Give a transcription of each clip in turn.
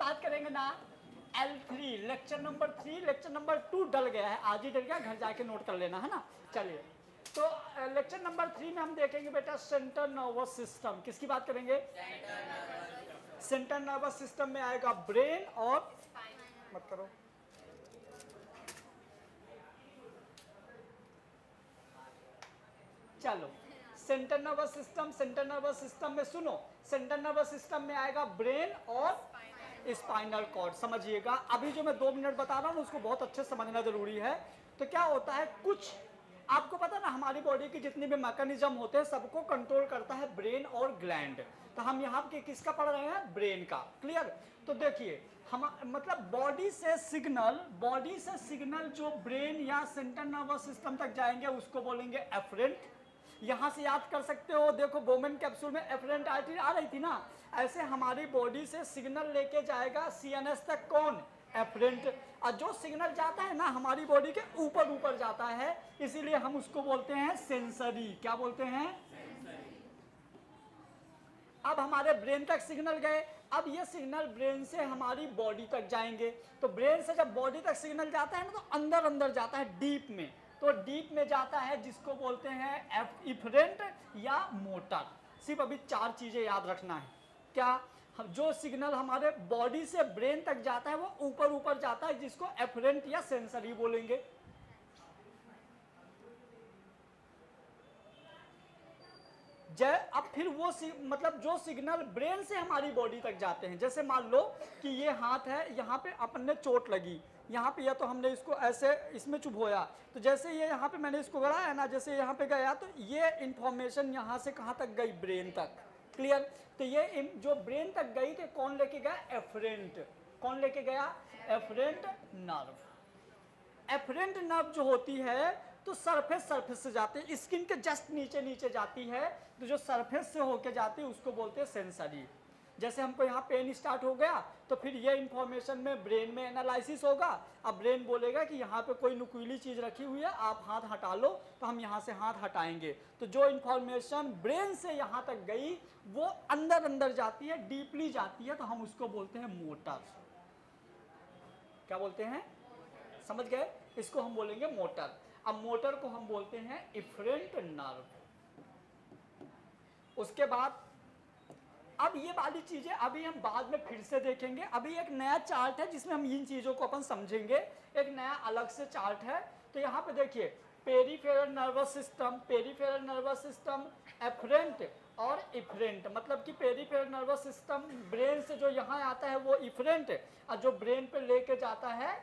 बात करेंगे ना L3 lecture number 3 lecture number 2 डल गया है, आज ही डल गया, घर जाके नोट कर लेना है ना। चलिए तो लेक्चर नंबर 3 में हम देखेंगे बेटा सेंट्रल नर्वस सिस्टम। किसकी बात करेंगे? सेंट्रल नर्वस सिस्टम में आएगा ब्रेन और मत करो चलो सेंट्रल नर्वस सिस्टम में सुनो, सेंट्रल नर्वस सिस्टम में आएगा ब्रेन और स्पाइनल कॉर्ड। समझिएगा अभी जो मैं 2 मिनट बता रहा हूँ उसको बहुत अच्छे से समझना जरूरी है। तो क्या होता है, कुछ आपको पता ना हमारी बॉडी की जितनी भी मैकेनिज्म होते हैं सबको कंट्रोल करता है ब्रेन और ग्लैंड। तो हम यहाँ के किसका पढ़ रहे हैं? ब्रेन का। क्लियर? तो देखिए हम मतलब बॉडी से सिग्नल जो ब्रेन या सेंट्रल नर्वस सिस्टम तक जाएंगे उसको बोलेंगे एफरेंट। यहाँ से याद कर सकते हो, देखो बोमेन कैप्सूल में एफरेंट आर्टरी आ रही थी ना, ऐसे हमारी बॉडी से सिग्नल लेके जाएगा सीएनएस तक कौन? एफरेंट। और जो सिग्नल जाता है ना हमारी बॉडी के ऊपर जाता है, इसीलिए हम उसको बोलते हैं सेंसरी। क्या बोलते हैं? अब हमारे ब्रेन तक सिग्नल गए, अब ये सिग्नल ब्रेन से हमारी बॉडी तक जाएंगे। तो ब्रेन से जब बॉडी तक सिग्नल जाता है ना तो अंदर जाता है डीप में, तो डीप में जाता है जिसको बोलते हैं इफरेंट या मोटर। सिर्फ अभी 4 चीजें याद रखना है। क्या? जो सिग्नल हमारे बॉडी से ब्रेन तक जाता है वो ऊपर जाता है जिसको एफरेंट या सेंसरी बोलेंगे। अब फिर वो मतलब जो सिग्नल ब्रेन से हमारी बॉडी तक जाते हैं, जैसे मान लो कि ये हाथ है, यहाँ पे अपन ने चोट लगी, यहाँ पे या तो हमने इसको ऐसे इसमें चुभोया, तो जैसे ये यहाँ पे मैंने इसको गड़ाया ना, जैसे यहाँ पे गया तो ये इंफॉर्मेशन यहाँ से कहाँ तक गई? ब्रेन तक। क्लियर? तो ये जो ब्रेन तक गई तो कौन लेके गया? एफरेंट। कौन लेके गया? Efferent nerve. एफरेंट नर्व जो होती है तो सरफेस से जाते हैं, स्किन के जस्ट नीचे जाती है, तो जो सरफेस से होके जाती है उसको बोलते हैं सेंसरी। जैसे हमको यहाँ पेन स्टार्ट हो गया तो फिर ये इंफॉर्मेशन में ब्रेन में एनालिसिस होगा। अब ब्रेन बोलेगा कि यहाँ पे कोई नुकीली चीज रखी हुई है, आप हाथ हटा लो, तो हम यहाँ से हाथ हटाएंगे। तो जो इंफॉर्मेशन ब्रेन से यहाँ तक गई वो अंदर जाती है, डीपली जाती है, तो हम उसको बोलते हैं मोटर। क्या बोलते हैं? समझ गए? इसको हम बोलेंगे मोटर। अब मोटर को हम बोलते हैं इफरेंट नर्व। उसके बाद अब ये वाली चीजें अभी हम बाद में फिर से देखेंगे। अभी एक नया चार्ट है जिसमें हम इन चीजों को अपन समझेंगे, एक नया अलग से चार्ट है। तो यहाँ पे देखिए पेरिफेरल नर्वस सिस्टम, एफरेंट और इफरेंट। मतलब कि पेरिफेरल नर्वस सिस्टम ब्रेन से जो यहाँ आता है वो इफरेंट, और जो ब्रेन पे लेके जाता है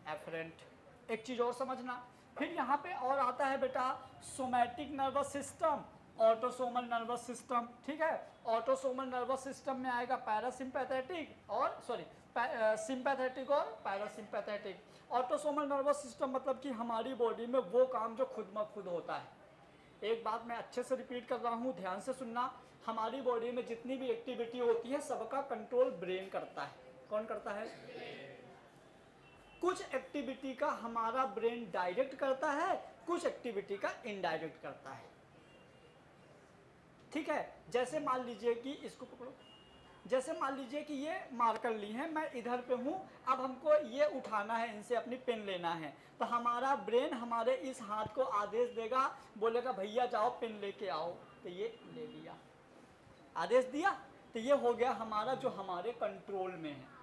एफरेंट। एक चीज और समझना, फिर यहाँ पे और आता है बेटा somatic nervous system, autosomal nervous system. ठीक है, ऑटोसोमल नर्वस सिस्टम में आएगा पैरासिम्पैथेटिक और सिंपैथेटिक और पैरासिम्पैथेटिक। ऑटोसोमल नर्वस सिस्टम मतलब कि हमारी बॉडी में वो काम जो खुद ब खुद होता है। एक बात मैं अच्छे से रिपीट कर रहा हूँ, ध्यान से सुनना, हमारी बॉडी में जितनी भी एक्टिविटी होती है सबका कंट्रोल ब्रेन करता है। कौन करता है? कुछ एक्टिविटी का हमारा ब्रेन डायरेक्ट करता है, कुछ एक्टिविटी का इनडायरेक्ट करता है। ठीक है, जैसे मान लीजिए कि इसको पकड़ो, जैसे मान लीजिए कि ये मार्कर ली है, मैं इधर पे हूँ, अब हमको ये उठाना है, इनसे अपनी पेन लेना है, तो हमारा ब्रेन हमारे इस हाथ को आदेश देगा, बोलेगा भैया जाओ पेन लेके आओ, तो ये ले लिया, आदेश दिया, तो ये हो गया हमारा जो हमारे कंट्रोल में है।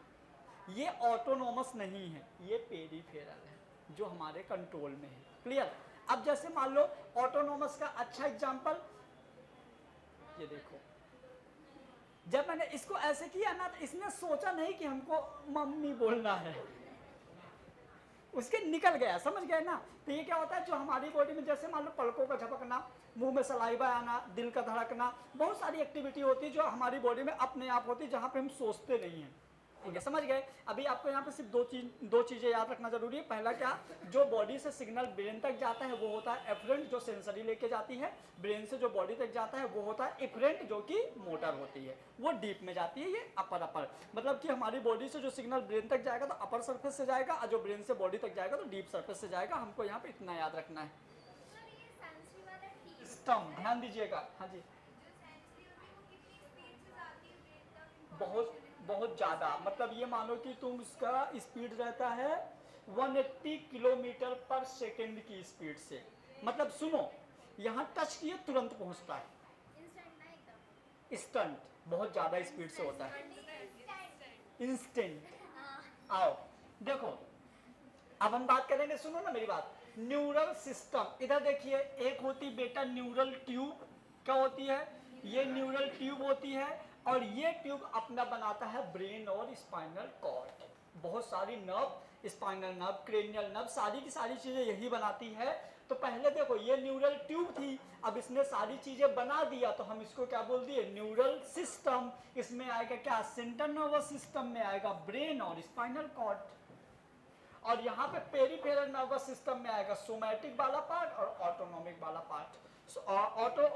ये ऑटोनोमस नहीं है, ये पेरिफेरल है जो हमारे कंट्रोल में है। क्लियर? अब जैसे मान लो ऑटोनोमस का अच्छा एग्जांपल ये देखो, जब मैंने इसको ऐसे किया ना तो इसने सोचा नहीं कि हमको मम्मी बोलना है, उसके निकल गया, समझ गए ना। तो ये क्या होता है, जो हमारी बॉडी में जैसे मान लो पलकों का झपकना, मुंह में सलाइवा आना, दिल का धड़कना, बहुत सारी एक्टिविटी होती है जो हमारी बॉडी में अपने आप होती है, जहाँ पे हम सोचते नहीं हैं। ठीक है, समझ गए। अभी आपको यहाँ पे सिर्फ दो चीजें याद रखना जरूरी है। पहला क्या, जो बॉडी से सिग्नल ब्रेन तक जाता है वो होता है एफरेंट, जो सेंसरी लेके जाती है। ब्रेन से जो बॉडी तक जाता है वो होता है इफरेंट, जो कि मोटर होती है, वो डीप में जाती है। ये अपर मतलब कि हमारी बॉडी से जो सिग्नल ब्रेन तक जाएगा तो अपर सरफेस से जाएगा, और जो ब्रेन से बॉडी तक जाएगा तो डीप सरफेस से जाएगा। हमको यहाँ पे इतना याद रखना है। सिस्टम ध्यान दीजिएगा। हाँ जी, बहुत बहुत ज़्यादा, मतलब ये मानो कि तुम उसका स्पीड रहता है 180 किलोमीटर पर सेकेंड की स्पीड से, मतलब सुनो यहाँ टच किए तुरंत पहुँचता है, इंस्टेंट, बहुत ज़्यादा स्पीड से होता है, इंस्टेंट। आओ देखो अब हम बात करेंगे, सुनो ना मेरी बात, न्यूरल सिस्टम। इधर देखिए, एक होती बेटा न्यूरल ट्यूब, क्या होती है, ये न्यूरल ट्यूब होती है, और ये ट्यूब अपना बनाता है ब्रेन और स्पाइनल कॉर्ड। बहुत सारी nerve, spinal nerve, cranial nerve, सारी की सारी चीजें यही बनाती है। तो पहले देखो ये न्यूरल ट्यूब थी, अब इसने सारी चीजें बना दिया तो हम इसको क्या बोल दिए, न्यूरल सिस्टम। इसमें आएगा क्या, सेंट्रल नर्वस सिस्टम में आएगा ब्रेन और स्पाइनल कॉर्ड, और यहाँ पे पेरिफेरल नर्वस सिस्टम में आएगा सोमैटिक वाला पार्ट और ऑटोनॉमिक वाला पार्ट।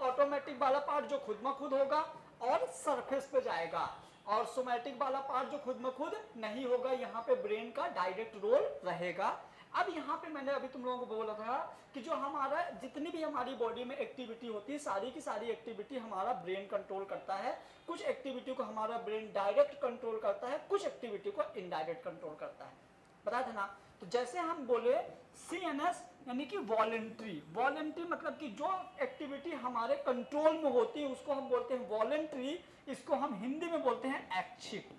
ऑटोमेटिक वाला पार्ट जो खुद में खुद होगा और सरफेस पे जाएगा, और सोमैटिक वाला पार्ट जो खुद में खुद नहीं होगा, यहाँ पे ब्रेन का डायरेक्ट रोल रहेगा। अब यहाँ पे मैंने अभी तुम लोगों को बोला था कि जो हमारा जितनी भी हमारी बॉडी में एक्टिविटी होती है, सारी की सारी एक्टिविटी हमारा ब्रेन कंट्रोल करता है। कुछ एक्टिविटी को हमारा ब्रेन डायरेक्ट कंट्रोल करता है, कुछ एक्टिविटी को इनडायरेक्ट कंट्रोल करता है, पता था ना। तो जैसे हम बोले CNS यानी कि वॉलेंट्री, वॉलेंट्री मतलब कि जो एक्टिविटी हमारे कंट्रोल में होती है उसको हम बोलते हैं वॉलेंट्री, इसको हम हिंदी में बोलते हैं ऐच्छिक।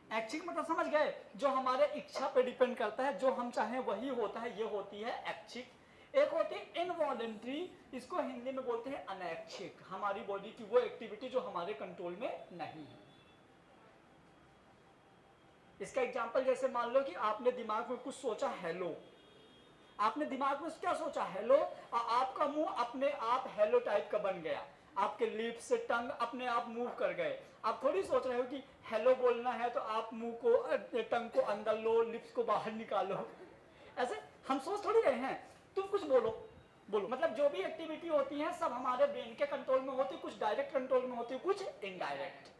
ऐच्छिक मतलब समझ गए, जो हमारे इच्छा पे डिपेंड करता है, जो हम चाहें वही होता है, ये होती है ऐच्छिक। एक होती है इनवॉलेंट्री, इसको हिंदी में बोलते हैं अनैच्छिक, हमारी बॉडी की वो एक्टिविटी जो हमारे कंट्रोल में नहीं है। इसका एग्जांपल जैसे मान लो कि आपने दिमाग में कुछ सोचा हेलो, आपने दिमाग में क्या सोचा हेलो, और आपका मुंह अपने आप हेलो टाइप का बन गया, आपके लिप्स से टंग अपने आप मूव कर गए। आप थोड़ी सोच रहे हो कि हेलो बोलना है तो आप मुंह को, टंग को अंदर लो, लिप्स को बाहर निकालो, ऐसे हम सोच थोड़ी रहे हैं। तुम कुछ बोलो, बोलो, मतलब जो भी एक्टिविटी होती है सब हमारे ब्रेन के कंट्रोल में होती है, कुछ डायरेक्ट कंट्रोल में होती है, कुछ इनडायरेक्ट।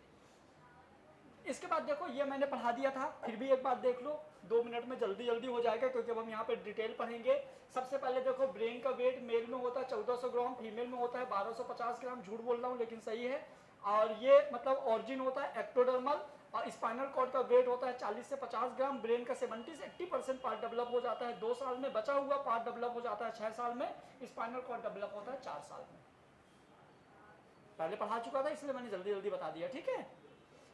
इसके बाद देखो ये मैंने पढ़ा दिया था, फिर भी एक बार देख लो, 2 मिनट में जल्दी जल्दी हो जाएगा क्योंकि अब हम यहाँ पे डिटेल पढ़ेंगे। सबसे पहले देखो ब्रेन का वेट मेल में होता है 1400 ग्राम, फीमेल में होता है 1250 ग्राम, झूठ बोल रहा हूँ लेकिन सही है। और ये मतलब ऑरिजिन होता है एक्टोडर्मल, और स्पाइनल कॉर्ड का वेट होता है 40 से 50 ग्राम। ब्रेन का 70 से 80% पार्ट डेवलप हो जाता है 2 साल में, बचा हुआ पार्ट डेवलप हो जाता है 6 साल में। स्पाइनल कॉर्ड डेवलप होता है 4 साल में। पहले पढ़ा चुका था इसलिए मैंने जल्दी जल्दी बता दिया, ठीक है।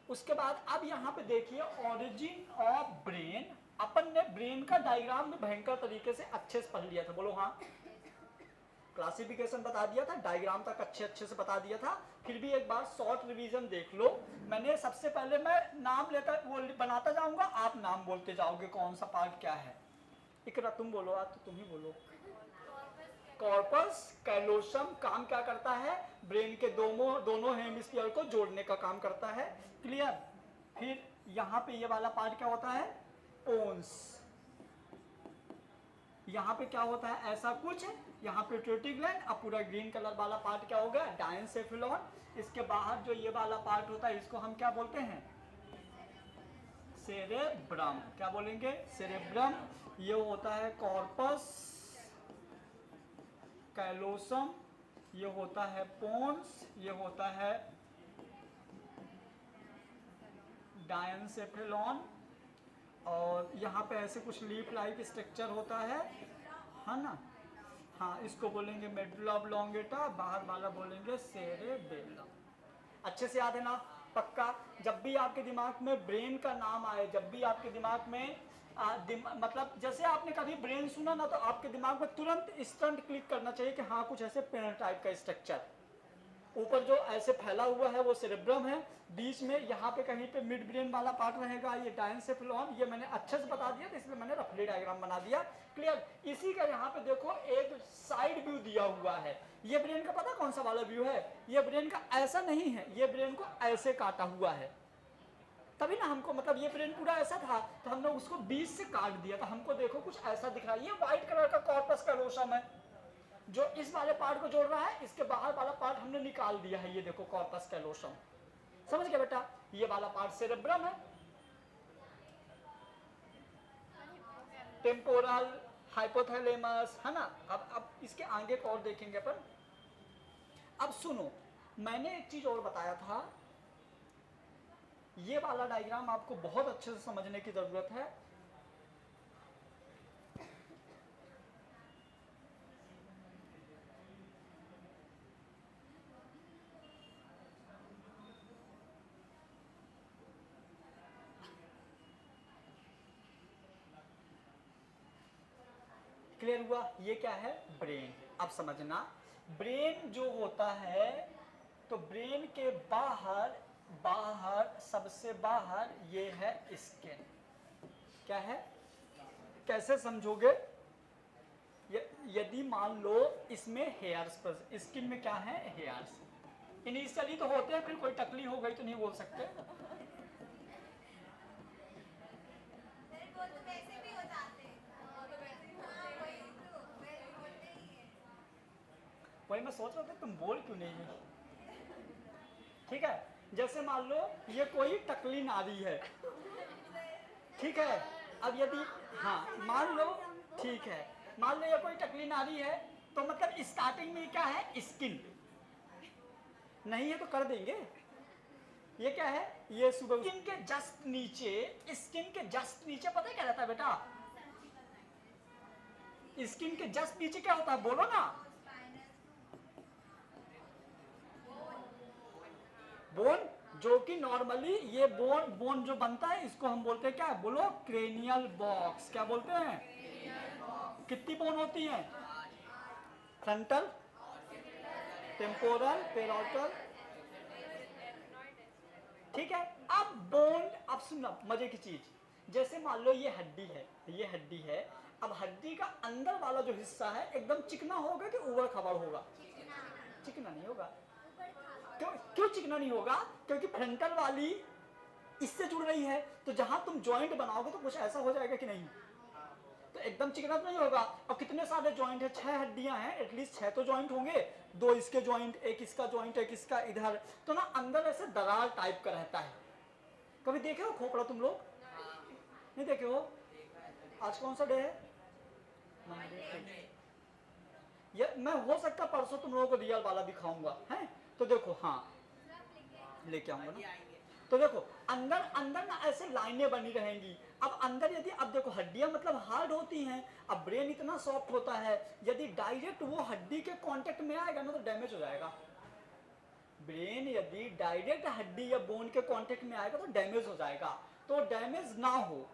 उसके बाद अब यहाँ पे देखिए ऑरिजिन ऑफ ब्रेन, अपन ने ब्रेन का डायग्राम में भयंकर तरीके से अच्छे से पढ़ लिया था, बोलो हाँ। क्लासिफिकेशन बता दिया था, डायग्राम तक अच्छे से बता दिया था, फिर भी एक बार शॉर्ट रिवीजन देख लो। मैंने सबसे पहले मैं नाम लेता वो बनाता जाऊंगा, आप नाम बोलते जाओगे कौन सा पार्ट क्या है। इकरा तुम बोलो, आज तो तुम ही बोलो। कॉर्पस कैलोसम काम क्या करता है, ब्रेन के दोनों हेमिस्फीयर को जोड़ने का काम करता है, क्लियर। फिर यहाँ पे ये वाला पार्ट क्या होता है, पोन्स। यहाँ पे क्या होता है, ऐसा कुछ, यहाँ पे पिट्यूटरी ग्लैंड। अब पूरा ग्रीन कलर वाला पार्ट क्या हो गया, डायनसेफेलॉन। इसके बाहर जो ये वाला पार्ट होता है इसको हम क्या बोलते हैं, सेरेब्रम। क्या बोलेंगे, सेरेब्रम। ये होता है कॉर्पस कैलोसम, ये होता है पोन्स, ये होता है डायनसेफेलॉन, और यहाँ पे ऐसे कुछ लीफ लाइक स्ट्रक्चर होता है ना। हाँ, इसको बोलेंगे मेडुला ऑब्लोंगेटा, बाहर वाला बोलेंगे सेरेबेलम। अच्छे से याद है ना, पक्का। जब भी आपके दिमाग में ब्रेन का नाम आए, जब भी आपके दिमाग में मतलब जैसे आपने कभी ब्रेन सुना ना तो आपके दिमाग में तुरंत इंस्टेंट क्लिक करना चाहिए कि हाँ कुछ ऐसे पेन टाइप का स्ट्रक्चर। ऊपर जो ऐसे फैला हुआ है वो सेरेब्रम है, बीच में यहाँ पे कहीं पे मिड ब्रेन वाला पार्ट रहेगा, ये डायनसेफेलॉन। ये मैंने अच्छे से बता दिया था इसलिए मैंने रफली डायग्राम बना दिया, क्लियर। इसी का यहाँ पे देखो एक साइड व्यू दिया हुआ है। ये ब्रेन का पता कौन सा वाला व्यू है, ये ब्रेन का ऐसा नहीं है, ये ब्रेन को ऐसे काटा हुआ है, तभी ना हमको, मतलब ये ब्रेन पूरा ऐसा था तो हमने उसको बीच से काट दिया, तो हमको देखो कुछ ऐसा दिख रहा है। ये व्हाइट कलर का कॉर्पस कैलोसम है जो इस वाले पार्ट को जोड़ रहा है, इसके बाहर वाला पार्ट हमने निकाल दिया है, ये देखो कॉर्पस कैलोसम। समझ गए बेटा, ये वाला पार्ट सेरेब्रम है, टेम्पोरल, हाइपोथैलेमस, है ना। अब इसके आगे को और देखेंगे अपन। अब सुनो, मैंने एक चीज और बताया था, ये वाला डायग्राम आपको बहुत अच्छे से समझने की जरूरत है। क्लियर हुआ? ये क्या है? ब्रेन। अब समझना, ब्रेन जो होता है, तो ब्रेन के बाहर सबसे बाहर ये है स्किन। क्या है? कैसे समझोगे? यदि मान लो इसमें हेयर्स पर, स्किन में क्या है? हेयर्स। इनिशियली तो होते हैं, फिर कोई टकली हो गई तो नहीं बोल सकते। वही मैं सोच रहा था तुम बोल क्यों नहीं है। ठीक है, जैसे मान लो ये कोई टकली नारी है, ठीक है। अब यदि हाँ मान लो, ठीक है, मान लो ये कोई टकली नारी है, तो मतलब स्टार्टिंग में क्या है? स्किन। नहीं है तो कर देंगे। ये क्या है? ये सुबह स्किन के जस्ट नीचे, स्किन के जस्ट नीचे पता है क्या रहता है बेटा? स्किन के जस्ट नीचे क्या होता है? बोलो ना। बोन, जो कि नॉर्मली ये बोन जो बनता है इसको हम बोलते हैं क्या? बोलो, क्रेनियल बॉक्स। क्या बोलते हैं? कितनी बोन होती हैं? Frontal, temporal, parietal. ठीक है। अब बोन, अब सुनना मजे की चीज, जैसे मान लो ये हड्डी है, ये हड्डी है। अब हड्डी का अंदर वाला जो हिस्सा है एकदम चिकना होगा कि उबड़ खाबड़ होगा? चिकना नहीं होगा। क्यों चिकना नहीं होगा? क्योंकि फ्रंटल वाली इससे जुड़ रही है, तो जहां तुम जॉइंट बनाओगे तो कुछ ऐसा हो जाएगा कि नहीं? तो एकदम चिकना तो नहीं होगा। अब कितने सारे जॉइंट है? 6 हड्डियां हैं, एटलीस्ट 6 तो जॉइंट होंगे। 2 इसके जॉइंट, एक इसका जॉइंट, एक इसका इधर। तो ना अंदर ऐसे दरार टाइप का रहता है। कभी देखे हो खोपड़ा तुम लोग? नहीं देखे हो? आज कौन सा डे है? ये मैं हो सकता परसों तुम लोगों को रियल वाला दिखाऊंगा, है? तो देखो, हाँ लेके आऊंगा ना। तो देखो अंदर अंदर ना ऐसे लाइनें बनी रहेंगी। अब अंदर यदि, अब देखो हड्डियां मतलब हार्ड होती हैं, अब ब्रेन इतना सॉफ्ट होता है, यदि डायरेक्ट वो हड्डी के कांटेक्ट में आएगा ना तो डैमेज हो जाएगा। ब्रेन यदि डायरेक्ट हड्डी या बोन के कांटेक्ट में आएगा तो डैमेज हो जाएगा। तो डैमेज ना हो,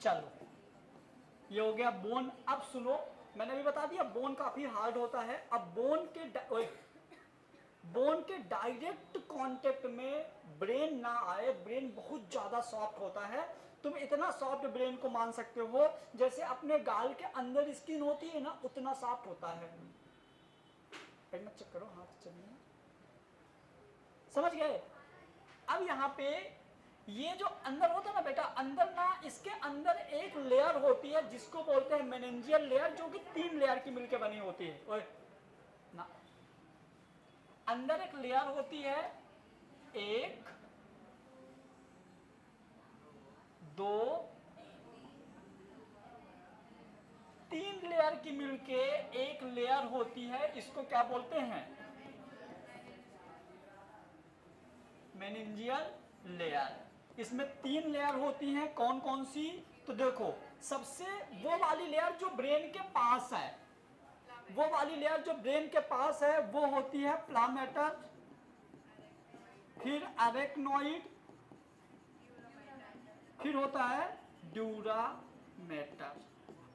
चलो ये हो गया बोन। अब सुनो, मैंने भी बता दिया बोन काफी हार्ड होता है। अब बोन के डायरेक्ट कांटेक्ट में ब्रेन ना आए, ब्रेन बहुत ज्यादा सॉफ्ट होता है। तुम इतना सॉफ्ट ब्रेन को मान सकते हो जैसे अपने गाल के अंदर स्किन होती है ना, उतना सॉफ्ट होता है। मत चेक करो, हाथ चलिए, समझ गए? अब यहाँ पे ये जो अंदर होता है ना बेटा, अंदर ना इसके अंदर एक लेयर होती है जिसको बोलते हैं मेनिंजियल लेयर, जो कि 3 लेयर की मिलकर बनी होती है। ओए ना, अंदर एक लेयर होती है, 1 2 3 लेयर की मिलके एक लेयर होती है। इसको क्या बोलते हैं? Meningeal layer. इसमें 3 लेयर होती हैं। कौन कौन सी? तो देखो, सबसे वो वाली लेयर जो ब्रेन के पास है, वो वाली लेयर जो ब्रेन के पास है वो होती है प्लामेटर, फिर अरेक्नोइड, फिर होता है ड्यूरामेटर।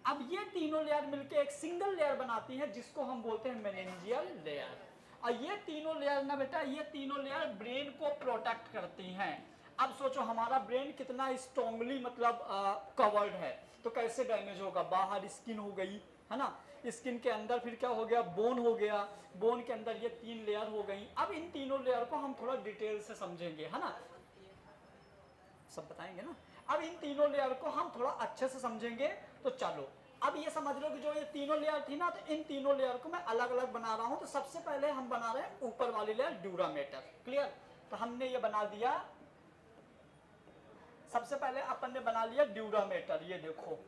अब ये तीनों लेयर मिलके एक सिंगल लेयर बनाती है जिसको हम बोलते हैं मेनिंजियल लेयर। और ये तीनों लेयर ना बेटा, ये तीनों लेयर ब्रेन को प्रोटेक्ट करती हैं। अब सोचो हमारा ब्रेन कितना स्ट्रांगली मतलब कवर्ड है, तो कैसे डैमेज होगा? बाहर स्किन हो गई है ना, स्किन के अंदर फिर क्या हो गया, बोन हो गया, बोन के अंदर ये 3 लेयर हो गई। अब इन तीनों लेयर को हम थोड़ा डिटेल से समझेंगे, है ना, सब बताएंगे ना। अब इन तीनों लेयर को हम थोड़ा अच्छे से समझेंगे। तो चलो अब ये समझ लो कि जो ये तीनों लेयर थी ना, तो इन तीनों लेयर को मैं अलग अलग बना रहा हूं। तो सबसे पहले हम बना रहे हैं ऊपर वाली लेयर ड्यूरामेटर, क्लियर। तो हमने ये बना दिया, सबसे पहले अपन ने बना लिया ड्यूरामेटर, ये देखो।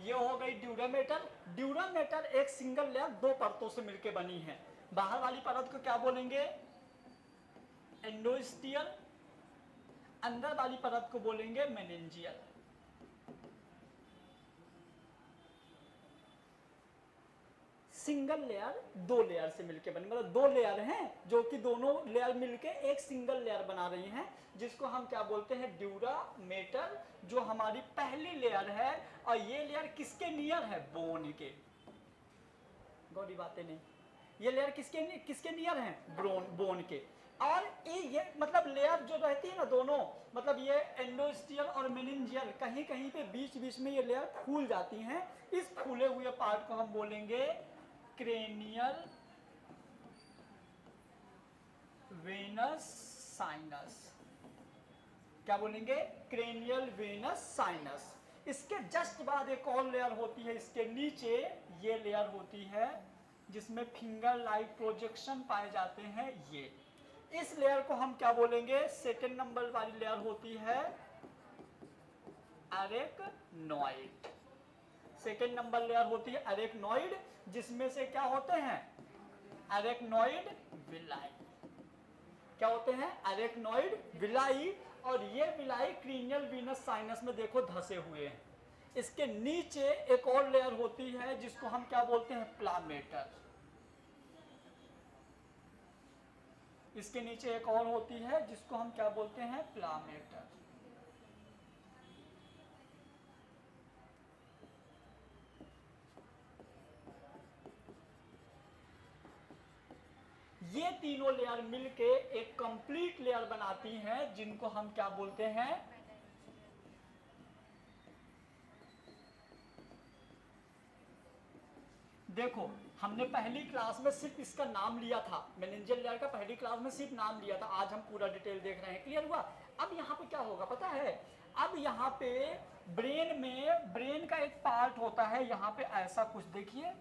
ये हो गई ड्यूरामेटर। ड्यूरामेटर एक सिंगल लेयर 2 परतों से मिलकर बनी है। बाहर वाली परत को क्या बोलेंगे, एंडोस्टियल, अंदर वाली परत को बोलेंगे मेनिंजियल। सिंगल लेयर 2 लेयर से मिलकर बनी, मतलब 2 लेयर हैं जो कि दोनों लेयर मिलके एक सिंगल लेयर बना रही हैं, जिसको हम क्या बोलते हैं, ड्यूरामेटर, जो हमारी पहली लेयर है। और ये लेयर किसके नियर है, बोन के। गौरी बातें नहीं, ये लेयर किसके नियर है, बोन के। और ये मतलब लेयर जो रहती है ना दोनों, मतलब ये एंडोस्टियल और मेनिंजियल, कहीं कहीं पे बीच बीच में ये लेयर फूल जाती हैं। इस फूले हुए पार्ट को हम बोलेंगे क्रेनियल वेनस साइनस। क्या बोलेंगे, क्रेनियल वेनस साइनस। इसके जस्ट बाद एक और लेयर होती है इसके नीचे, ये लेयर होती है जिसमें फिंगर लाइक प्रोजेक्शन पाए जाते हैं। ये इस लेयर को हम क्या बोलेंगे, सेकंड नंबर वाली लेयर होती है अरेक्नॉइड। सेकंड नंबर लेयर होती है अरेक्नॉइड, जिसमें से क्या होते हैं, अरेक्नॉइड विलाई। क्या होते हैं, अरेक्नॉइड विलाई। और ये विलाई क्रीनियल वीनस साइनस में देखो धसे हुए हैं। इसके नीचे एक और लेयर होती है जिसको हम क्या बोलते हैं, प्लामेटर। इसके नीचे एक और होती है जिसको हम क्या बोलते हैं, प्लामेटर। ये तीनों लेयर मिलके एक कंप्लीट लेयर बनाती हैं, जिनको हम क्या बोलते हैं, देखो हमने पहली क्लास में सिर्फ इसका नाम लिया था, मेनिंजियल लेयर का पहली क्लास में सिर्फ नाम लिया था। आज हम पूरा डिटेल देख रहे हैं, क्लियर हुआ। अब यहाँ पे क्या होगा पता है, अब यहाँ पे ब्रेन में, ब्रेन का एक पार्ट होता है यहाँ पे ऐसा कुछ, देखिए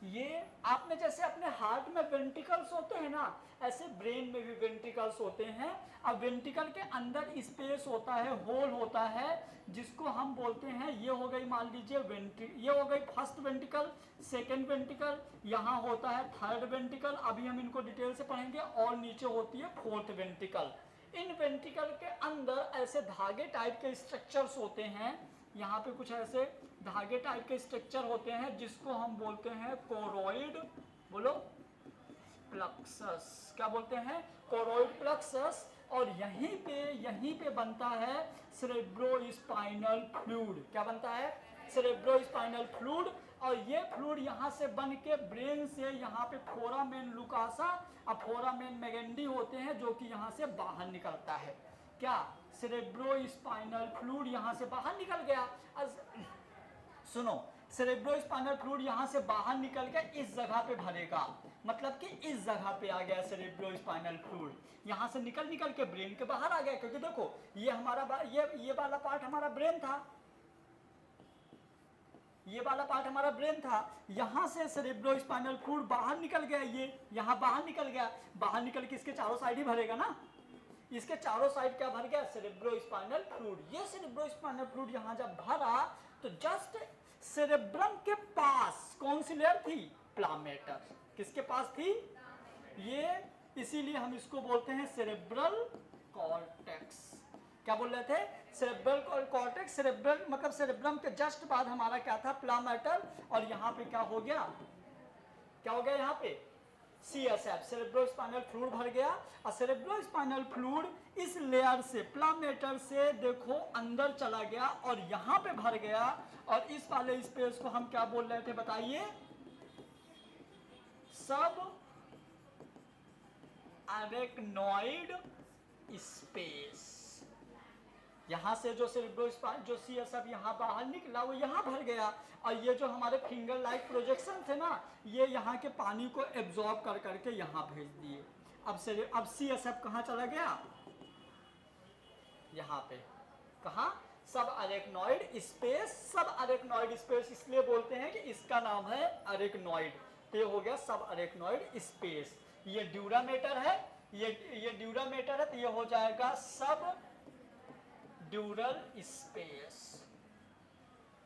ये आपने जैसे अपने हार्ट में वेंट्रिकल्स होते हैं ना, ऐसे ब्रेन में भी वेंट्रिकल्स होते हैं। अब वेंट्रिकल के अंदर स्पेस होता है, होल होता है, जिसको हम बोलते हैं, ये हो गई मान लीजिए ये हो गई फर्स्ट वेंट्रिकल, सेकंड वेंट्रिकल, यहाँ होता है थर्ड वेंट्रिकल, अभी हम इनको डिटेल से पढ़ेंगे। और नीचे होती है फोर्थ वेंट्रिकल। इन वेंट्रिकल के अंदर ऐसे धागे टाइप के स्ट्रक्चर्स होते हैं, यहाँ पे कुछ ऐसे धागे टाइप के स्ट्रक्चर होते हैं जिसको हम बोलते हैं कोरोइड, बोलो प्लक्सस। क्या बोलते हैं, कोरोइड प्लक्सस। और यहीं पे बनता है सेरेब्रोस्पाइनल फ्लूइड। क्या बनता है, सेरेब्रोस्पाइनल फ्लूइड। और ये फ्लूइड यहाँ से बन के ब्रेन से यहाँ पे फोरामेन लुकासा और फोरामेन मैगेंडी होते हैं, जो कि यहाँ से बाहर निकलता है। क्या, सेरेब्रोस्पाइनल फ्लूइड यहाँ से बाहर निकल गया। सुनो, सेरेब्रोस्पाइनल फ्लूइड यहाँ से बाहर निकल के इस जगह पे भरेगा, मतलब कि इस जगह पे आ गया सेरेब्रोस्पाइनल फ्लूइड। यहाँ से निकल के ब्रेन के बाहर आ गया, क्योंकि देखो ये हमारा ये वाला पार्ट हमारा ब्रेन था, ये वाला पार्ट हमारा ब्रेन था। यहाँ से सेरेब्रोस्पाइनल फ्लूइड बाहर निकल गया, ये यहाँ बाहर निकल गया। बाहर निकल के इसके चारों साइड ही भरेगा ना, इसके चारों साइड क्या भर गया, सेरेब्रोस्पाइनल फ्लूइड। ये सेरेब्रोस्पाइनल फ्लूइड यहाँ जब भरा तो जस्ट सेरेब्रम के पास कौन सी लेयर थी, प्लामेटर। किसके पास थी ये, इसीलिए हम इसको बोलते हैं सेरेब्रल कॉर्टेक्स। क्या बोल रहे थे? सेरेब्रल कॉर्टेक्स, सेरेब्रल मतलब सेरेब्रम के जस्ट बाद हमारा क्या था? प्लामेटल, और यहाँ पे क्या हो गया? क्या हो गया यहाँ पे? CSF, सेरेब्रोस्पाइनल फ्लूइड भर गया। और सेरेब्रोस्पाइनल फ्लूइड इस लेयर से, प्लामेटर से देखो अंदर चला गया और यहाँ पे भर गया, और इस वाले स्पेस को हम क्या बोल रहे थे बताइए? सब अरेक्नॉइड स्पेस। यहां से जो सेरेब्रोस्पाइन जो CSF यहाँ बाहर निकला वो यहाँ भर गया, और ये जो हमारे फिंगर लाइक प्रोजेक्शन थे ना, ये यहाँ के पानी को एब्जॉर्ब कर करके यहाँ भेज दिए। अब CSF कहाँ चला गया? यहाँ पे। कहाँ? सब अरेक्नॉइड स्पेस। सब अरेक्नॉइड स्पेस इसलिए बोलते हैं कि इसका नाम है अरेक्नॉइड। तो ये हो गया सब अरेक्नॉइड स्पेस। ये ड्यूरामेटर है, ये ड्यूरामेटर है, तो ये हो जाएगा सब ड्यूरल स्पेस।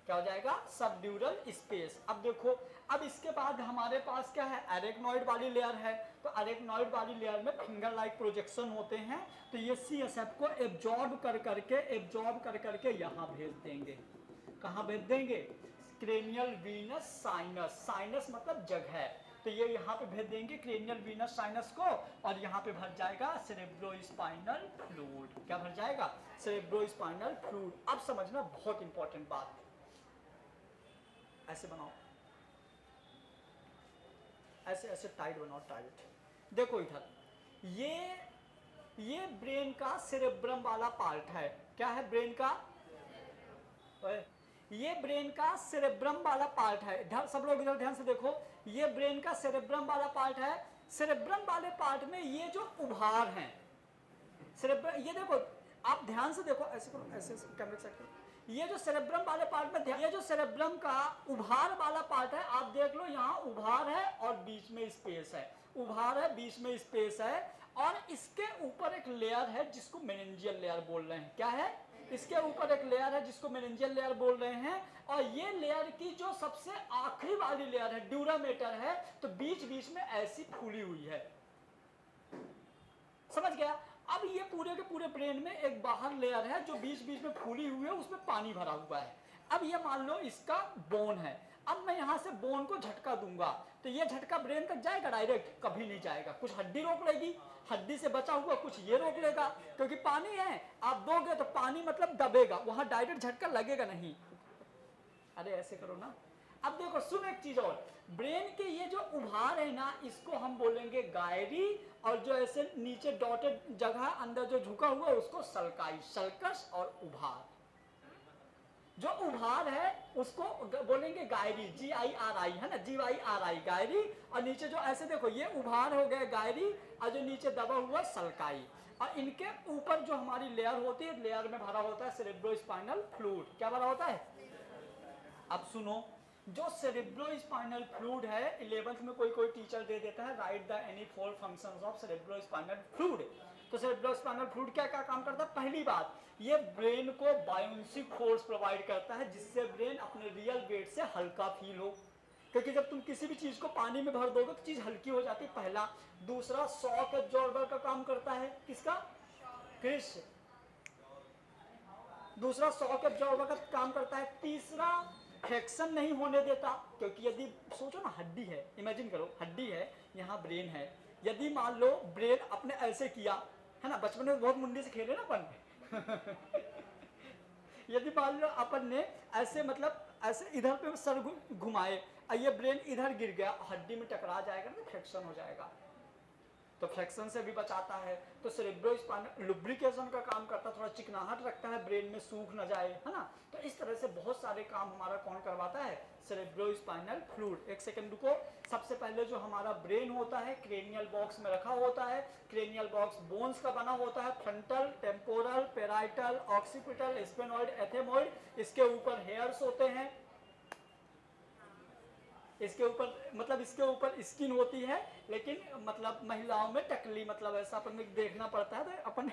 क्या हो जाएगा? सब ड्यूरल स्पेस। अब देखो, अब इसके बाद हमारे पास क्या है? अरेक्नॉइड वाली लेयर है। तो अरेक्नॉइड वाली लेयर में फिंगर लाइक प्रोजेक्शन होते हैं, तो ये CSF को एब्जॉर्ब कर करके यहाँ भेज देंगे। कहाँ भेज देंगे? Cranial Venus sinus. साइनस मतलब जगह, तो ये यहाँ पे भेज देंगे क्रेनियल वीनस साइनस को, और यहाँ पे भर जाएगा सेरेब्रोस्पाइनल फ्लूइड। क्या भर जाएगा? Cerebrospinal fluid. अब समझना बहुत इंपॉर्टेंट बात, ऐसे बनाओ, ऐसे ऐसे टाइट बनाओ, टाइट। देखो इधर, ये ब्रेन का सेरेब्रम वाला पार्ट है। क्या है? ब्रेन का, ये ब्रेन का सेरेब्रम वाला पार्ट है। सब लोग इधर ध्यान से देखो, ये ब्रेन का सेरेब्रम वाला पार्ट है। सेरेब्रम वाले पार्ट में ये जो उभार हैं, सेरेब्रम, ये देखो आप ध्यान से देखो, ऐसे करो, ऐसे कैमरे से करो। ये जो सेरेब्रम वाले पार्ट में, ये जो सेरेब्रम का उभार वाला पार्ट है, आप देख लो यहाँ उभार है और बीच में स्पेस है। उभार है, बीच में स्पेस है, और इसके ऊपर एक लेयर है जिसको मेनिंजियल लेयर बोल रहे हैं। क्या है? इसके ऊपर एक लेयर है जिसको मेनिंजियल लेयर बोल रहे हैं, और ये लेयर की जो सबसे आखिरी वाली लेयर है, ड्यूरामेटर है, तो बीच बीच में ऐसी फूली हुई है। समझ गया? अब ये पूरे के पूरे ब्रेन में एक बाहर लेयर है जो बीच बीच में फूली हुई है, उसमें पानी भरा हुआ है। अब ये मान लो इसका बोन है। अब मैं यहाँ से बोन को झटका दूंगा, तो ये झटका ब्रेन तक जाएगा डायरेक्ट? कभी नहीं जाएगा। कुछ हड्डी रोक लेगी, हड्डी से बचा हुआ कुछ ये रोक लेगा, क्योंकि पानी है, आप दोगे तो पानी मतलब दबेगा, वहां डायरेक्ट झटका लगेगा नहीं। अरे ऐसे करो ना। अब देखो, सुन एक चीज और, ब्रेन के ये जो उभार है ना, इसको हम बोलेंगे गायरी, और जो ऐसे नीचे डॉटेड जगह अंदर जो झुका हुआ है उसको सल्काई। सल्कस और उभार, जो उभार है उसको बोलेंगे गायरी, GIRI है ना, GIRI गायरी। और नीचे जो ऐसे देखो, ये उभार हो गए गायरी, और जो नीचे दबा हुआ सल्काई। और इनके ऊपर जो हमारी लेयर होती है, लेयर में भरा होता है सेरेब्रोस्पाइनल फ्लूइड। क्या भरा होता है? अब सुनो, जो सेरेब्रोस्पाइनल फ्लूइड है, 11th में कोई टीचर दे देता है, right the any 4 functions of cerebrospinal fluid. तो सेरेब्रोस्पाइनल फ्लूइड क्या क्या काम करता है? पहली बात, ये ब्रेन को बायोन्सिक फोर्स प्रोवाइड करता है, जिससे ब्रेन अपने रियल वेट से हल्का फील हो, क्योंकि जब तुम किसी भी चीज को पानी में भर दोगे तो चीज हल्की हो जाती है, पहला। दूसरा, शॉक एब्जॉर्बर का काम करता है। किसका? क्रिश। दूसरा शॉक एब्जॉर्बर का काम करता है। तीसरा, फ्रैक्शन नहीं होने देता, क्योंकि यदि सोचो ना, हड्डी है, इमेजिन करो हड्डी है, यहाँ ब्रेन है, यदि मान लो ब्रेन अपने ऐसे किया है ना, बचपन में बहुत मुंडी से खेले ना अपन यदि मान लो अपन ने ऐसे मतलब ऐसे इधर पे सर घुमाए, और ये ब्रेन इधर गिर गया, हड्डी में टकरा जाएगा ना, फ्रैक्शन हो जाएगा, तो फ्रैक्शन से भी बचाता है। तो सेरेब्रोस्पाइनल लुब्रिकेशन का काम करता है, थोड़ा चिकनाहट रखता है, ब्रेन में सूख न जाए, है ना। तो इस तरह से बहुत सारे काम हमारा कौन करवाता है? Cerebrospinal fluid. एक सेकंड रुको, सबसे पहले जो हमारा ब्रेन होता है क्रेनियल बॉक्स में रखा होता है। क्रेनियल बॉक्स बोन्स का बना होता है, frontal, temporal, parietal, occipital, sphenoid, ethmoid. इसके ऊपर हेयर्स होते हैं, इसके ऊपर मतलब इसके ऊपर स्किन होती है, लेकिन मतलब महिलाओं में टकली, मतलब ऐसा अपन देखना पड़ता है, तो अपन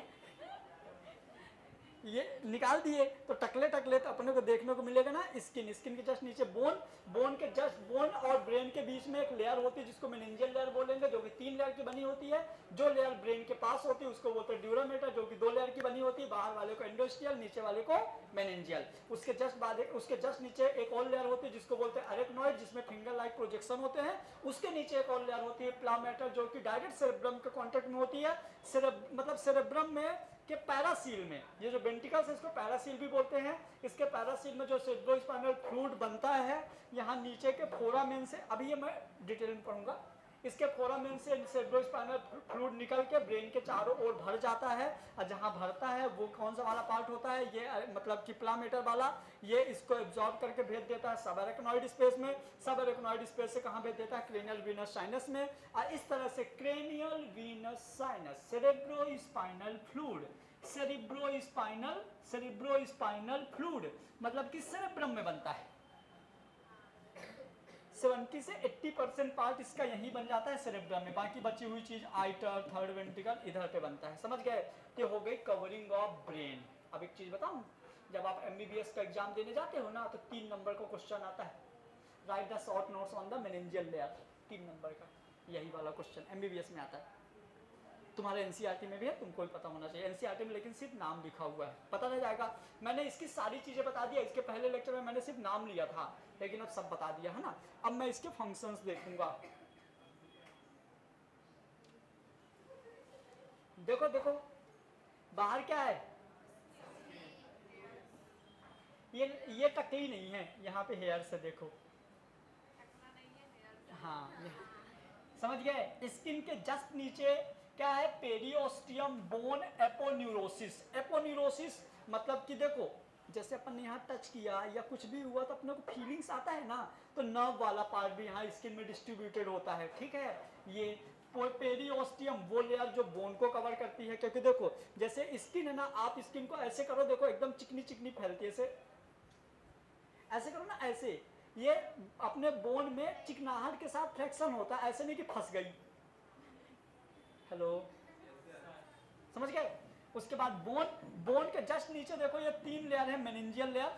ये निकाल दिए तो टकले टकले तो अपने को देखने को मिलेगा ना स्किन, स्किन के जस्ट नीचे बोन, बोन के जस्ट बोन और ब्रेन के बीच में एक लेयर होती है जिसको मेनिंजियल लेयर बोलेंगे, जो कि 3 लेयर की बनी होती है। जो लेयर ब्रेन के पास होती है उसको बोलते हैं ड्यूरामेटर, जो कि 2 लेयर की बनी होती है, बाहर वाले को एंडोस्टियल, नीचे वाले को मेनिंजियल। उसके जस्ट बाद उसके जस्ट नीचे एक और लेयर होती है जिसको बोलते हैं अरेक्नॉइड, जिसमें फिंगर लाइक प्रोजेक्शन होते हैं। उसके नीचे एक और लेयर होती है प्लामेटर, जो कि डायरेक्ट सेरेब्रम के कॉन्टेक्ट में होती है। मतलब सेरेब्रम में के पैरासील में, ये जो वेंट्रिकल्स है इसको पैरासील भी बोलते हैं। इसके पैरासील में जो सेरेब्रोस्पाइनल फ्लूइड बनता है, यहाँ नीचे के फोरामेन से, अभी ये मैं डिटेल में पढ़ूंगा, इसके फोरामेन से सेरेब्रोस्पाइनल फ्लूइड निकल के ब्रेन के चारों ओर भर जाता है। और जहाँ भरता है वो कौन सा वाला पार्ट होता है, ये मतलब कि प्लामेटर वाला, ये इसको एब्जॉर्ब करके भेज देता है सब अरेक्नॉइड स्पेस में। सब अरेक्नॉइड स्पेस से कहाँ भेज देता है, क्रेनियल वीनस साइनस में। और इस तरह से cranial Venus sinus cerebrospinal fluid, cerebrospinal fluid मतलब कि सेरेब्रम में बनता है। 70 से 80% पार्ट इसका यही बन जाता है सेरेब्रम में, बाकी बची हुई चीज आइटर, थर्ड वेंट्रिकल इधर पे बनता है। समझ गए? ये हो गई कवरिंग ऑफ ब्रेन। अब एक चीज बताऊं, जब आप MBBS का एग्जाम देने जाते हो ना तो 3 नंबर का क्वेश्चन आता है, right the short notes on the meningeal layer, 3 number का यही वाला क्वेश्चन MBBS में आता है। तुम्हारे NCERT में भी है, तुमको भी पता होना चाहिए। NCERT में लेकिन सिर्फ नाम लिखा हुआ है, पता नहीं जाएगा। मैंने इसकी सारी चीजें बता दिया, इसके पहले लेक्चर में मैंने सिर्फ नाम लिया था, लेकिन अब सब बता दिया है ना। अब मैं इसके फंक्शंस देखूंगा। देखो देखो बाहर क्या है, ये टकली नहीं है, यहाँ पे हेयर से देखो, हाँ समझ गए। स्किन के जस्ट नीचे क्या है, पेरियोस्टियम बोन एपोन्यूरोसिस। एपोन्यूरोसिस मतलब कि देखो जैसे अपन ने यहाँ टच किया या कुछ भी हुआ तो अपने को फीलिंग्स आता है ना, तो नर्व वाला पार्ट भी यहाँ स्किन में डिस्ट्रीब्यूटेड होता है, ठीक है। ये पेरियोस्टियम वो लेयर जो बोन को कवर करती है, क्योंकि देखो जैसे स्किन है ना, आप स्किन को ऐसे करो, देखो एकदम चिकनी चिकनी फैलती है, ऐसे करो ना, ऐसे ये अपने बोन में चिकनाहट के साथ फ्लेक्शन होता है, ऐसे नहीं कि फंस गई। हेलो, समझ गए? उसके बाद बोन के जस्ट नीचे देखो ये 3 लेयर है, मेनिंजियल लेयर,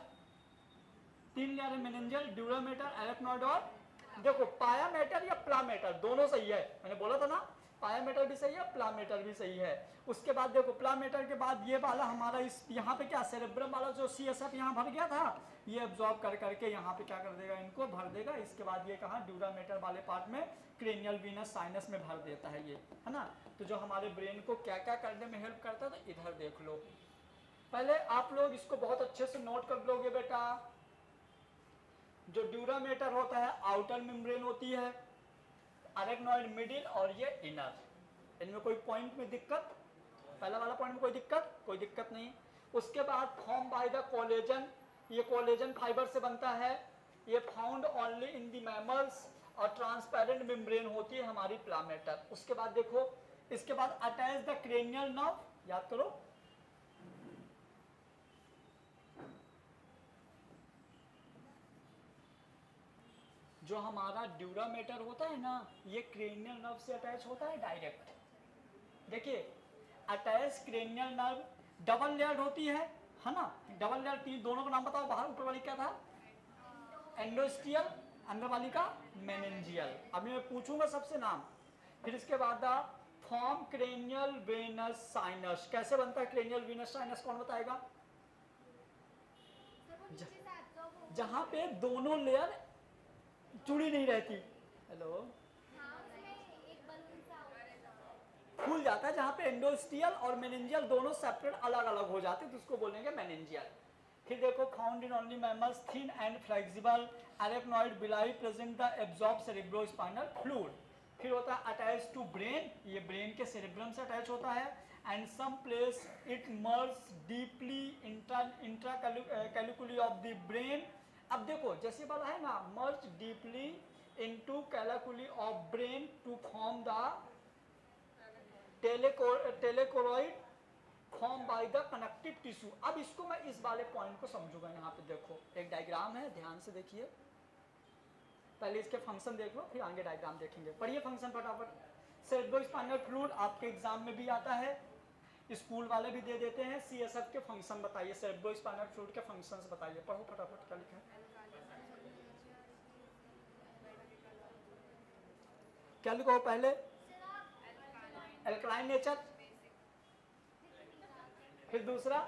3 लेयर है मेनिंजियल, ड्यूरामेटर, अरेक्नॉइड और देखो पायामेटर या प्लामेटर, दोनों सही है। मैंने बोला था ना पायामेटर भी सही है, प्लामेटर भी सही है। उसके बाद देखो प्लामेटर के बाद ये वाला हमारा इस यहाँ पे क्या सेरेब्रम वाला जो CSF यहाँ भर गया था, ये एब्जॉर्ब कर करके यहाँ पे क्या कर देगा, इनको भर देगा। इसके बाद ये कहाँ ड्यूरामेटर वाले पार्ट में क्रेनियल वीनस साइनस में भर देता है ये, है ना। तो जो हमारे ब्रेन को क्या क्या करने में हेल्प करता है, तो इधर देख लो। पहले आप लोग इसको बहुत अच्छे से नोट कर लोगे बेटा। जो ड्यूरामेटर होता है आउटर मेम्ब्रेन होती है, अरेक्नॉइड मिडिल और ये इनर। इनमें कोई पॉइंट में दिक्कत, पहला वाला पॉइंट में कोई दिक्कत नहीं। उसके बाद फॉर्म बाय द कोलेजन, ये कोलेजन फाइबर से बनता है, ये found only in the mammals, और ट्रांसपेरेंट मेम्ब्रेन होती है हमारी प्लामेटर। उसके बाद देखो इसके बाद अटैच द क्रेनियल नर्व, याद करो जो हमारा ड्यूरामेटर होता है ना, ये क्रेनियल नर्व से अटैच होता है डायरेक्ट। देखिए attach cranial nerve double layered होती है ना, डबल लेयर, 3 दोनों का नाम बताओ, बाहर ऊपर वाली क्या था, एंडोस्टियल, अंदर वाली का मेनिंजियल। अभी मैं पूछूंगा सबसे नाम। फिर इसके बाद फॉर्म क्रेनियल वेनस साइनस, कैसे बनता है क्रेनियल वेनस साइनस, कौन बताएगा? जहां पे दोनों लेयर जुड़ी नहीं रहती। हेलो, फूल जाता है जहां पे एंडोस्टियल और मेनिंजियल दोनों सेपरेट अलग अलग हो जाते हैं, तो उसको बोलेंगे मेनिंजियल। फिर देखो found in only mammals, thin and flexible arachnoid villi present the absorb cerebrospinal fluid. फिर होता है अटैच टू ब्रेन, ये ब्रेन के सेरेब्रम से अटैच होता है। And some place it merge deeply intra calyculi of the brain. अब देखो जैसे वाला है ना, merge deeply into calyculi of brain to form the tela choroid form by the connective tissue. अब इसको मैं इस वाले पॉइंट को समझूंगा। यहाँ पे देखो एक डायग्राम है, ध्यान से देखिए, पहले इसके फंक्शन देख लो फिर आगे डायग्राम देखेंगे। पढ़िए फंक्शन फटाफट। सेरेब्रोस्पाइनल फ्लूइड आपके एग्जाम में भी आता है। स्कूल वाले भी दे देते हैं। CSF के फंक्शन बताइए, सेरेब्रो स्पाइनल फ्लूइड के फंक्शंस बताइए, पढ़ो फटाफट क्या लिखा है, क्या लिखो पहले, एल्कलाइन नेचर, फिर दूसरा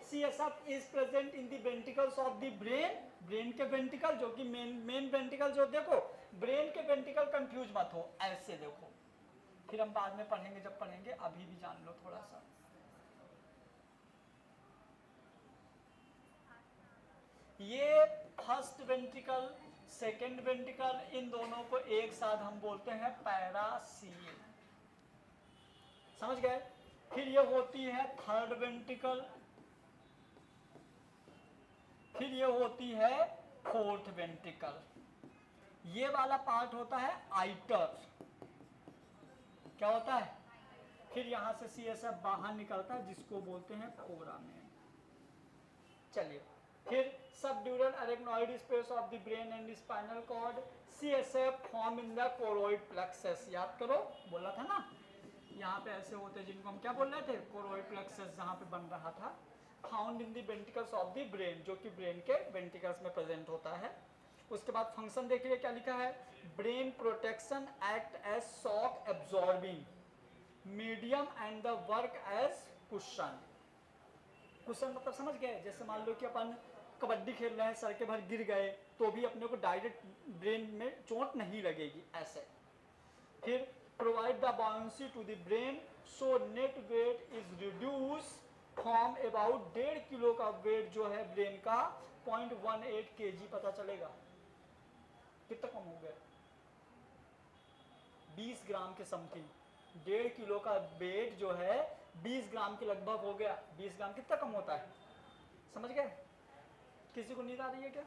CSF is present in the ventricles of the brain, brain के वेंट्रिकल जो कि मेन वेंट्रिकल जो, देखो ब्रेन के वेंट्रिकल कंफ्यूज मत हो, ऐसे देखो, फिर हम बाद में पढ़ेंगे जब पढ़ेंगे, अभी भी जान लो थोड़ा सा। ये फर्स्ट वेंट्रिकल, सेकेंड वेंट्रिकल, इन दोनों को एक साथ हम बोलते हैं पैरासील, समझ गए। फिर ये होती है थर्ड वेंट्रिकल, फिर ये होती है फोर्थ वेंट्रिकल, ये वाला पार्ट होता है आइटर, क्या होता है, फिर यहां से CSF बाहर निकलता है जिसको बोलते हैं फोरामेन। चलिए, फिर subdural arachnoid space of the brain and spinal cord, CSF form in the choroid plexus, याद करो बोला था ना, यहाँ पे ऐसे होते हैं जिनको हम क्या बोल रहे थे, कोरोइड प्लेक्सस जहाँ पे बन रहा था, found in the ventricles of the brain, जो कि ब्रेन के वेंट्रिकल्स में प्रेजेंट होता है। उसके बाद फंक्शन देखिए क्या लिखा है, brain protection, act as shock absorbing medium and the work as cushion. Cushion मतलब समझ गए, जैसे मान लो कि अपन कबड्डी खेल रहे हैं, सर के भर गिर गए तो भी अपने को डायरेक्ट ब्रेन में चोट नहीं लगेगी, ऐसे। फिर provide the bouncy to the brain so net weight is reduce from about 1.5 kilo का वेट जो है ब्रेन का 0.18 kg पता चलेगा, कितना कम हो गया, 20 ग्राम के समथिंग, 1.5 किलो का वेट जो है 20 ग्राम के लगभग हो गया, 20 ग्राम कितना कम होता है, समझ गए। किसी को नींद आ रही है क्या?